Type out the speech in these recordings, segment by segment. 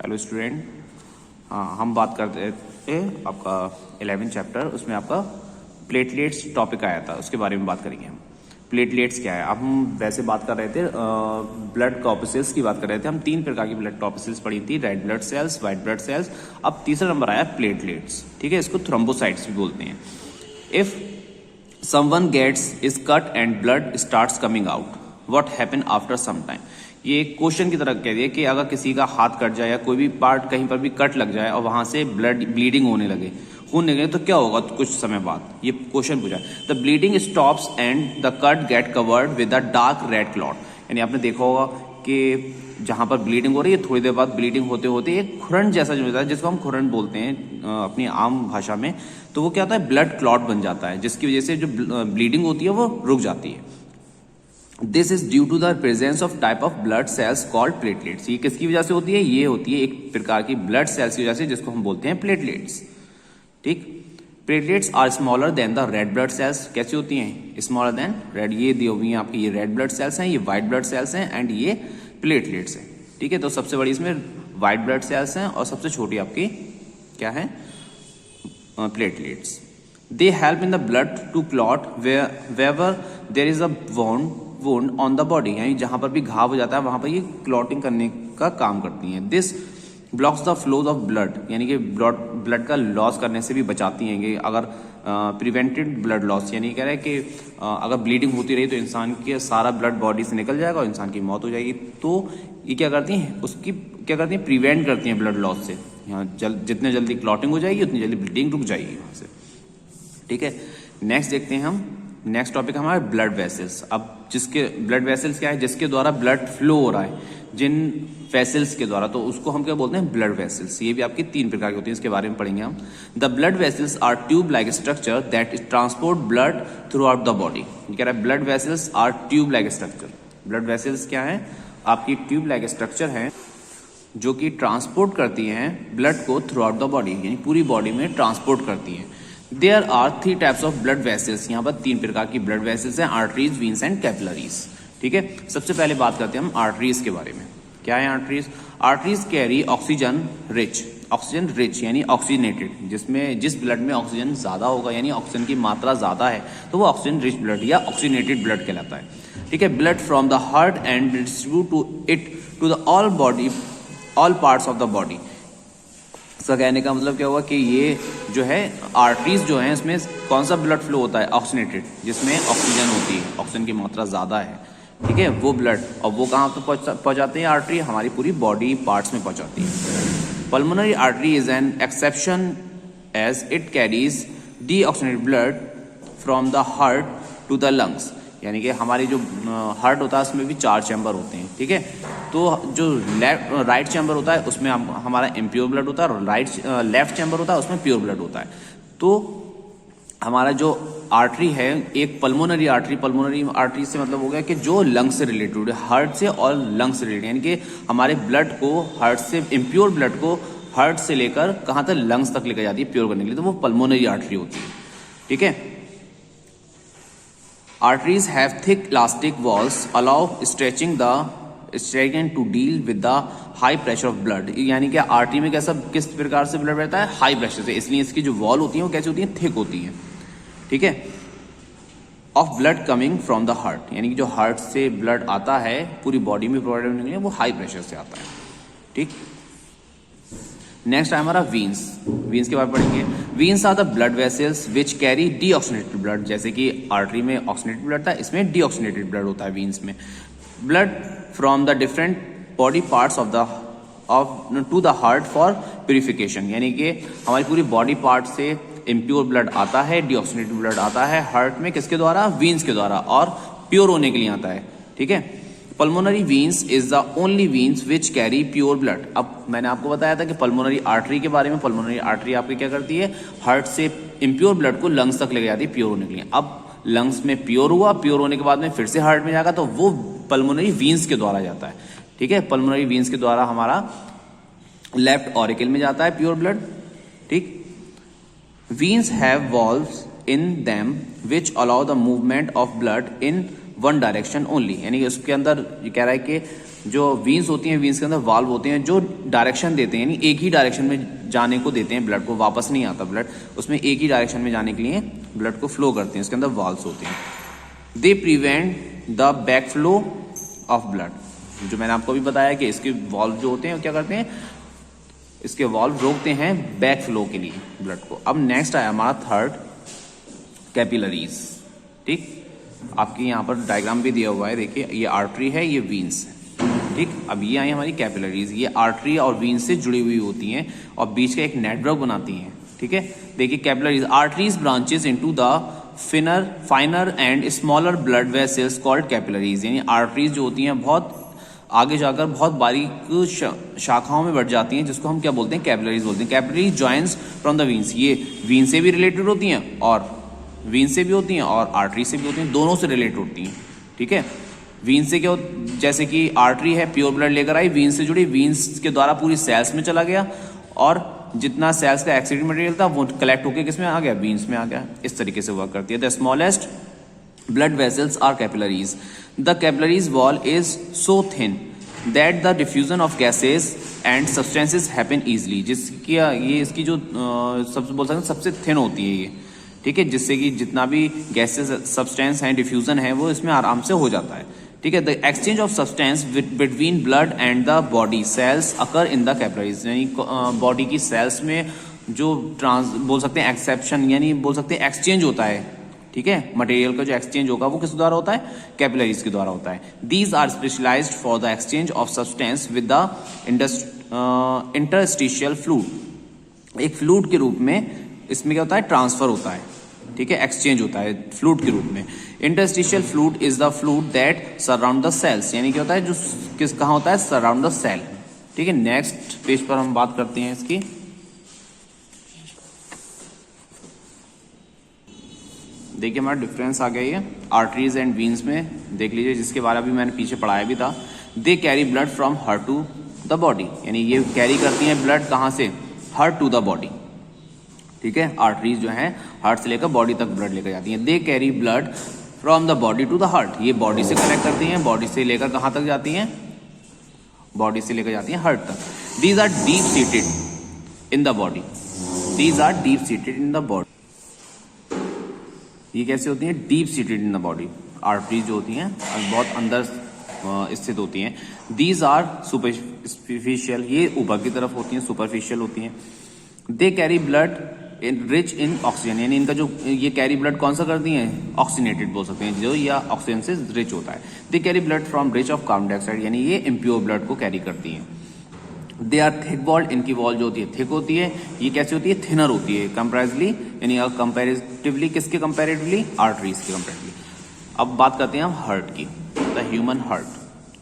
Hello student, हाँ हम बात करते थे आपका 11th चैप्टर, उसमें आपका प्लेटलेट्स टॉपिक आया था, उसके बारे में बात करेंगे हम। प्लेटलेट्स क्या है? अब हम वैसे बात कर रहे थे ब्लड कॉर्पसेल्स की बात कर रहे थे हम। 3 प्रकार की ब्लड कॉर्पसेल्स पढ़ी थी, red blood sales, white blood cells. अब तीसरा नंबर आया प्लेटलेट्स, ठीक है, इसको थ्रोम्बोसाइट्स भी बोलते हैं। If someone gets is cut and blood starts coming out, what happen after some time. ये एक क्वेश्चन की तरह कह दिया कि अगर किसी का हाथ कट जाए या कोई भी पार्ट कहीं पर भी कट लग जाए और वहां से ब्लीडिंग होने लगे, खून निकले, तो क्या होगा कुछ समय बाद। ये क्वेश्चन पूछा। The bleeding stops and the cut get covered with a dark red clot. यानी आपने देखा होगा कि जहां पर ब्लीडिंग हो रही है, थोड़ी देर बाद ब्लीडिंग होते होते एक खुरन जैसा जो होता है, जिसको हम खुरन बोलते हैं अपनी आम भाषा में, तो वो क्या होता है, ब्लड क्लॉट बन जाता है, जिसकी वजह से जो ब्लीडिंग होती है वो रुक जाती है। This is due to the presence of type of blood cells called platelets. ये किसकी वजह से होती है? ये होती है एक प्रकार की ब्लड सेल्स की वजह से, जिसको हम बोलते हैं प्लेटलेट्स। ठीक, platelets are smaller than the red blood cells. कैसी होती हैं? Smaller than red. ये दी हुई हैं आपकी, ये रेड ब्लड सेल्स हैं, ये व्हाइट ब्लड सेल्स हैं, एंड ये प्लेटलेट्स हैं। ठीक है, तो सबसे बड़ी इसमें व्हाइट ब्लड सेल्स हैं और सबसे छोटी आपकी क्या है? Platelets. They help in the blood to clot where there is a wound on the body. यानी जहां पर भी घाव हो जाता है वहां पर ये क्लॉटिंग करने का काम करती हैं। This blocks the flows of blood, यानी कि ब्लड का लॉस करने से भी बचाती हैं। कि अगर प्रिवेंटेड ब्लड लॉस, यानी कह रहे हैं कि अगर ब्लीडिंग होती रही तो इंसान के सारा ब्लड बॉडी से निकल जाएगा और इंसान की मौत हो जाएगी। तो ये क्या करती हैं, उसकी क्या करती हैं, प्रिवेंट करती हैं ब्लड लॉस से। यहाँ जितने जल्दी क्लॉटिंग हो जाएगी उतनी जल्दी ब्लीडिंग रुक जाएगी वहां से। ठीक है, नेक्स्ट देखते हैं हम। नेक्स्ट टॉपिक हमारा ब्लड वेसल्स। अब जिसके ब्लड वेसल्स क्या है? जिसके द्वारा ब्लड फ्लो हो रहा है, जिन वेसल्स के द्वारा, तो उसको हम क्या बोलते हैं? Blood vessels. ये भी आपकी 3 प्रकार की होती हैं, इसके बारे में पढ़ेंगे हम। The blood vessels are tube like structure that transport blood throughout the body. कह रहा है blood vessels are tube like structure. Blood vessels क्या है? आपकी ट्यूब लाइक स्ट्रक्चर है जो कि ट्रांसपोर्ट करती हैं ब्लड को थ्रू आउट द बॉडी, यानी पूरी बॉडी में ट्रांसपोर्ट करती हैं। There are 3 types of blood vessels. यहाँ पर 3 प्रकार की ब्लड वेसल्स हैं, आर्टरीज, वीन्स एंड कैपिलरीज। ठीक है, सबसे पहले बात करते हैं हम आर्टरीज के बारे में। क्या है arteries? Arteries carry oxygen rich यानी ऑक्सीजनेटेड, जिसमें जिस ब्लड में ऑक्सीजन ज्यादा होगा, यानी ऑक्सीजन की मात्रा ज्यादा है, तो वो ऑक्सीजन रिच ब्लड या ऑक्सीजनेटेड ब्लड कहलाता है। ठीक है, blood from the heart and distribute to the all parts of the body. इसका कहने का मतलब क्या हुआ कि ये जो है आर्टरीज जो है, इसमें कौन सा ब्लड फ्लो होता है? ऑक्सीजनेटेड, जिसमें ऑक्सीजन होती है, ऑक्सीजन की मात्रा ज्यादा है। ठीक है, वो ब्लड, और वो कहाँ पे पहुंचाते हैं? आर्टरी हमारी पूरी बॉडी पार्ट्स में पहुंचाती है। Pulmonary artery is an exception as it carries deoxygenated blood from the heart to the lungs. यानी कि हमारी जो हार्ट होता है उसमें भी 4 चैम्बर होते हैं। ठीक है, तो जो राइट चैम्बर होता है उसमें हमारा इम्प्योर ब्लड होता है, और लेफ्ट चैम्बर होता है उसमें प्योर ब्लड होता है। तो हमारा जो आर्टरी है एक पल्मोनरी आर्टरी से मतलब हो गया कि जो लंग्स से रिलेटेड है, हार्ट से और लंग्स से रिलेटेड, यानी कि हमारे ब्लड को हार्ट से, इम्प्योर ब्लड को हार्ट से लेकर कहाँ तक? लंग्स तक लेकर जाती है प्योर करने के लिए, तो वो पल्मोनरी आर्टरी होती है। ठीक है, arteries have thick elastic walls allow stretching to deal with the high pressure of blood। यानी कि आर्टरी में किस प्रकार से ब्लड रहता है? हाई प्रेशर से, इसलिए इसकी जो वॉल होती है वो कैसी होती है? थिक होती है। ठीक है, of blood coming from the heart, यानी कि जो हार्ट से ब्लड आता है पूरी बॉडी में प्रोवाइड होने के लिए, वो हाई प्रेशर से आता है। ठीक, नेक्स्ट है हमारा वीन्स के बारे में पढ़ेंगे। Veins are the blood vessels which carry deoxygenated blood. जैसे कि आर्टरी में ऑक्सीजनेटेड ब्लड था, इसमें डीऑक्सीजनेटेड ब्लड होता है वीन्स में। Blood from the different body parts to the heart for purification, यानी कि हमारी पूरी बॉडी पार्ट से इम्प्योर ब्लड आता है, डीऑक्सीजनेटेड ब्लड आता है हार्ट में, किसके द्वारा? वीन्स के द्वारा, और प्योर होने के लिए आता है। ठीक है, pulmonary veins is the only veins which carry pure blood. अब मैंने आपको बताया था कि पल्मोनरी आर्टरी के बारे में। पल्मोनरी आर्टरी आपकी क्या करती है? हार्ट से इम्प्योर ब्लड को लंग्स तक ले जाती है प्योर होने के लिए। अब लंग्स में प्योर हुआ, प्योर होने के बाद में फिर से हार्ट में जाएगा, तो वो पल्मोनरी वीन्स के द्वारा जाता है। ठीक है, पल्मोनरी वीन्स के द्वारा हमारा लेफ्ट ऑरिकल में जाता है प्योर ब्लड। ठीक, veins have valves in them which allow the movement of blood in one direction only, यानी कि उसके अंदर ये कह रहा है कि जो वीन्स होती हैं, वीन्स के अंदर वाल्व होते हैं जो डायरेक्शन देते हैं, यानी एक ही डायरेक्शन में जाने को देते हैं ब्लड को, वापस नहीं आता ब्लड, उसमें एक ही डायरेक्शन में जाने के लिए ब्लड को फ्लो करते हैं, इसके अंदर वाल्व्स होते हैं। They prevent the back flow of blood, जो मैंने आपको भी बताया कि इसके वाल्व जो होते हैं वो क्या करते हैं, इसके वाल्व रोकते हैं बैक फ्लो के लिए ब्लड को। अब नेक्स्ट आया हमारा थर्ड, कैपिलरीज। ठीक, आपकी यहाँ पर डायग्राम भी दिया हुआ है, देखिए ये आर्टरी है, ये वीन्स है। ठीक, अब ये आई हमारी कैपिलरीज, ये आर्टरी और वीन्स से जुड़ी हुई होती हैं और बीच का एक नेटवर्क बनाती हैं। ठीक है, देखिए capillaries, arteries branches into the फाइनर and smaller blood vessels called capillaries, यानी आर्टरीज जो होती हैं बहुत आगे जाकर बहुत बारीक शाखाओं में बढ़ जाती हैं, जिसको हम क्या बोलते हैं, कैपिलरीज बोलते हैं। Capillaries joins from the veins, ये वीन से भी रिलेटेड होती हैं और वीन से भी होती हैं और आर्टरी से भी होती हैं, दोनों से रिलेटेड होती हैं। ठीक है, वीन से क्या, जैसे कि आर्टरी है, प्योर ब्लड लेकर आई, वीन से जुड़ी, वीन्स के द्वारा पूरी सेल्स में चला गया और जितना सेल्स का एक्सीडेंट मटेरियल था वो कलेक्ट होकर किसमें आ गया, वीन्स में आ गया। इस तरीके से वर्क करती है। The smallest blood vessels are capillaries. The capillaries wall is so thin that the diffusion of gases and substances happen easily. जिसकी ये इसकी जो सबसे बोल सकते हैं सबसे थिन होती है ये, ठीक है, जिससे कि जितना भी गैसेस सब्सटेंस है, डिफ्यूजन है, वो इसमें आराम से हो जाता है। ठीक है, the exchange of substance between blood and the body cells occur in the capillaries, यानी बॉडी की सेल्स में जो बोल सकते हैं एक्सेप्शन, यानी बोल सकते हैं एक्सचेंज होता है। ठीक है, मटेरियल का जो एक्सचेंज होगा वो किस द्वारा होता है, कैपिलरीज के द्वारा होता है। These are specialized for the exchange of substance with the interstitial fluid, एक फ्लूइड के रूप में इसमें क्या होता है, ट्रांसफर होता है। ठीक है, एक्सचेंज होता है फ्लूइड के रूप में। Interstitial fluid is the fluid that surround the cells, यानी क्या होता है, जो किस कहाँ होता है, सराउंड द सेल। ठीक है, नेक्स्ट पेज पर हम बात करते हैं इसकी। देखिए हमारा डिफरेंस आ गया ये आर्टरीज एंड वीन्स में, देख लीजिए, जिसके बारे में मैंने पीछे पढ़ाया भी था। They carry blood from heart to the body, यानी ये कैरी करती हैं ब्लड कहाँ से, हार्ट टू द बॉडी। ठीक है, आर्टरीज जो हैं हार्ट से लेकर बॉडी तक ब्लड लेकर जाती हैं। They carry blood from the body to the heart, ये बॉडी से कलेक्ट करती हैं, बॉडी से लेकर कहाँ तक जाती हैं, बॉडी से लेकर जाती हैं हार्ट तक। These are deep seated in the body, these are deep seated in the body, ये कैसे होती हैं, deep seated in the body. Arteries जो होती हैं बहुत अंदर स्थित होती हैं। दीज आर सुपरफिशियल, ये ऊपर की तरफ होती हैं, सुपरफिशियल होती हैं। They carry blood rich in oxygen, यानी इनका जो ये कैरी ब्लड कौन सा करती हैं, ऑक्सीनेटेड बोल सकते हैं, जो या ऑक्सीजन से रिच होता है। दे carry blood from rich of carbon dioxide, यानी ये इम्प्योर ब्लड को कैरी करती हैं। दे आर थिक वॉल्ड, इनकी वॉल जो होती है थिक होती है। ये कैसी होती है, थिनर होती है कंपेरेटिवली, यानी कंपेरेटिवली किसके कंपेरेटिवली, आर्टरीज के कंपेरेटिवली। अब बात करते हैं हम हार्ट की, द ह्यूमन हार्ट।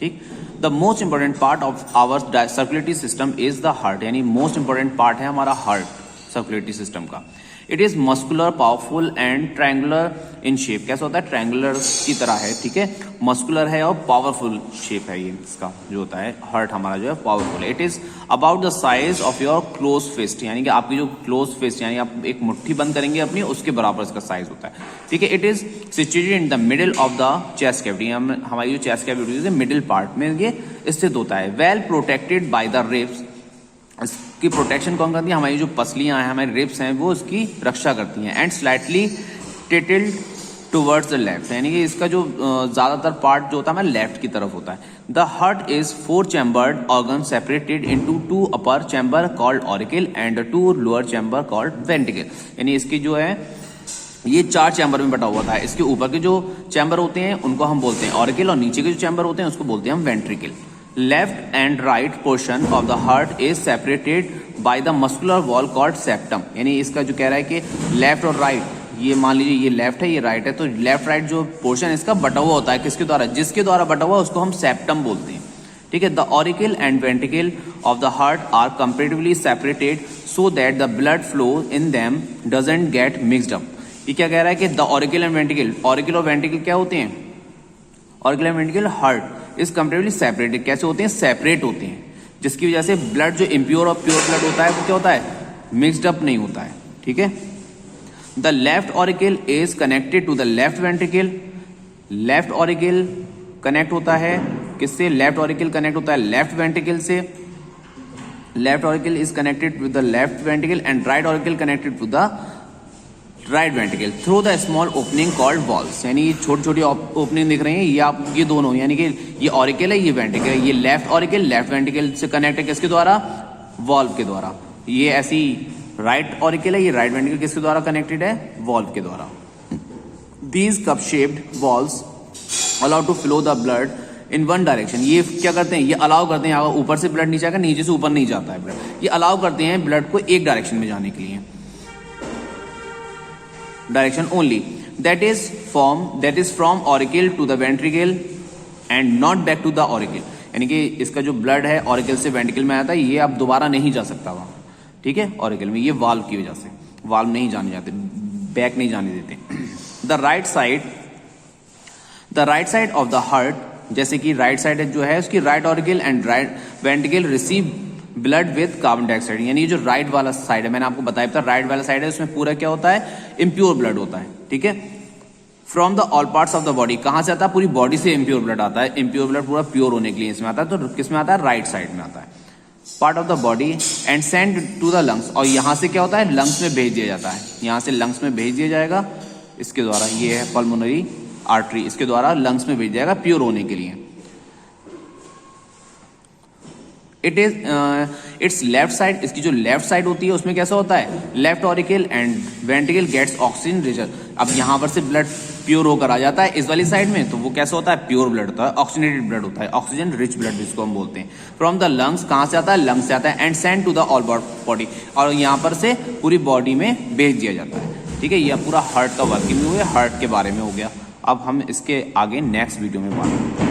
ठीक, the most important part of our circulatory system is the heart, यानी मोस्ट इंपॉर्टेंट पार्ट है हमारा हार्ट सर्कुलेटरी सिस्टम का। It is muscular, powerful and triangular in shape, कैसा होता है, ट्रायंगुलर की तरह है। ठीक है, मस्कुलर है और पावरफुल शेप है, ये इसका जो होता है हार्ट हमारा जो है पावरफुल है। It is about the size of your close fist, यानी कि आपकी जो क्लोज फिस्ट, यानी आप एक मुट्ठी बंद करेंगे अपनी, उसके बराबर इसका साइज होता है। ठीक है, it is situated in the middle of the chest cavity, हमारी जो चेस्ट कैविटी है मिडिल पार्ट में ये स्थित होता है। Well protected by the ribs, इसकी प्रोटेक्शन कौन करती है, हमारी जो पसलियां हैं, हमारे रिब्स हैं, वो इसकी रक्षा करती हैं। And slightly tilted towards the left, यानी कि इसका जो ज्यादातर पार्ट जो होता है हमारे लेफ्ट की तरफ होता है। The heart is 4 chambered organ separated into 2 upper chamber called auricle and 2 lower chamber called ventricle, यानी इसकी जो है ये 4 चैम्बर में बटा हुआ था। इसके ऊपर के जो चैम्बर होते हैं उनको हम बोलते हैं ऑरिकल, और नीचे के जो चैम्बर होते हैं उसको बोलते हैं हम ventricle. Left and right portion of the heart is separated by the muscular wall called septum, यानी इसका जो कह रहा है कि लेफ्ट और राइट, ये मान लीजिए ये लेफ्ट है ये राइट है, तो लेफ्ट राइट जो पोर्शन इसका बटा हुआ होता है किसके द्वारा, जिसके द्वारा बटा हुआ उसको हम सेप्टम बोलते हैं। ठीक है, the auricle and ventricle of the heart are comparatively separated so that the blood flow in them doesn't get mixed up. ये क्या कह रहा है कि the auricle and ventricle, auricle और वेंट्रिकल क्या होते हैं, auricle and ventricle heart is comparatively separated, कैसे होते हैं, सेपरेट होते हैं, जिसकी वजह से ब्लड जो इम्प्योर और प्योर ब्लड होता है वो क्या होता है, मिक्सड अप नहीं होता है। ठीक है, the left auricle is connected to the left ventricle, left auricle connect होता है किससे? लेफ्ट ऑरिकल कनेक्ट होता है लेफ्ट वेंट्रिकल से, left auricle is connected with the left ventricle and right auricle connected to the right ventricle through the small opening called valves. यानी छोटी छोटी opening दिख रही है, ये आप ये दोनों, यानी कि ये ऑरिकल है, ये वेंट्रिकल है, ये लेफ्ट ऑरिकल लेफ्ट वेंट्रिकल से कनेक्ट है किसके द्वारा? वॉल्व के द्वारा। ये ऐसी राइट ऑरिकल है, ये राइट वेंट्रिकल किसके द्वारा कनेक्टेड है? वॉल्व के द्वारा। These cup shaped valves allow to flow the blood in one direction. ये क्या करते हैं? ये अलाउ करते हैं, ऊपर से ब्लड नीचे आकर नीचे से ऊपर नहीं जाता है ब्लड, ये अलाउ करते हैं ब्लड को एक डायरेक्शन में जाने के लिए, direction only, that is from auricle to the ventricle and not back to the auricle. यानी कि इसका जो ब्लड है ऑरिकल से वेंट्रिकल में आता है, ये अब दोबारा नहीं जा सकता वहां, ठीक है, ऑरिकल में। ये वाल्व की वजह से, वाल्व नहीं जाने जाते, बैक नहीं जाने देते। The right side of the heart, जैसे कि राइट साइड जो है उसकी right auricle and right ventricle receive blood with carbon dioxide. यानी जो राइट वाला साइड है, मैंने आपको बताया था राइट वाला साइड है, उसमें पूरा क्या होता है? इम्प्योर ब्लड होता है, ठीक है। From the all parts of the body, कहां से आता है? पूरी बॉडी से इम्प्योर ब्लड आता है। इम्प्योर ब्लड पूरा प्योर होने के लिए इसमें आता है, तो किस में आता है? राइट साइड में आता है, part of the body and send to the lungs. और यहां से क्या होता है? लंग्स में भेज दिया जाता है, यहां से लंग्स में भेज दिया जाएगा इसके द्वारा। ये है पल्मोनरी आर्टरी, इसके द्वारा लंग्स में भेज जाएगा प्योर होने के लिए। इट्स लेफ्ट साइड, इसकी जो लेफ्ट साइड होती है उसमें कैसा होता है? Left auricle and ventricle gets oxygen richer. अब यहां पर से ब्लड प्योर होकर आ जाता है इस वाली साइड में, तो वो कैसा होता है? प्योर ब्लड होता है, ऑक्सीजनेटेड ब्लड होता है, ऑक्सीजन रिच ब्लड जिसको हम बोलते हैं। फ्रॉम द लंग्स, कहां से आता है? लंग्स से आता है, and send to the all body, और यहां पर से पूरी बॉडी में भेज दिया जाता है, ठीक है। यह पूरा हार्ट का वर्किंग हुआ, हार्ट के बारे में हो गया। अब हम इसके आगे नेक्स्ट वीडियो में बात करेंगे।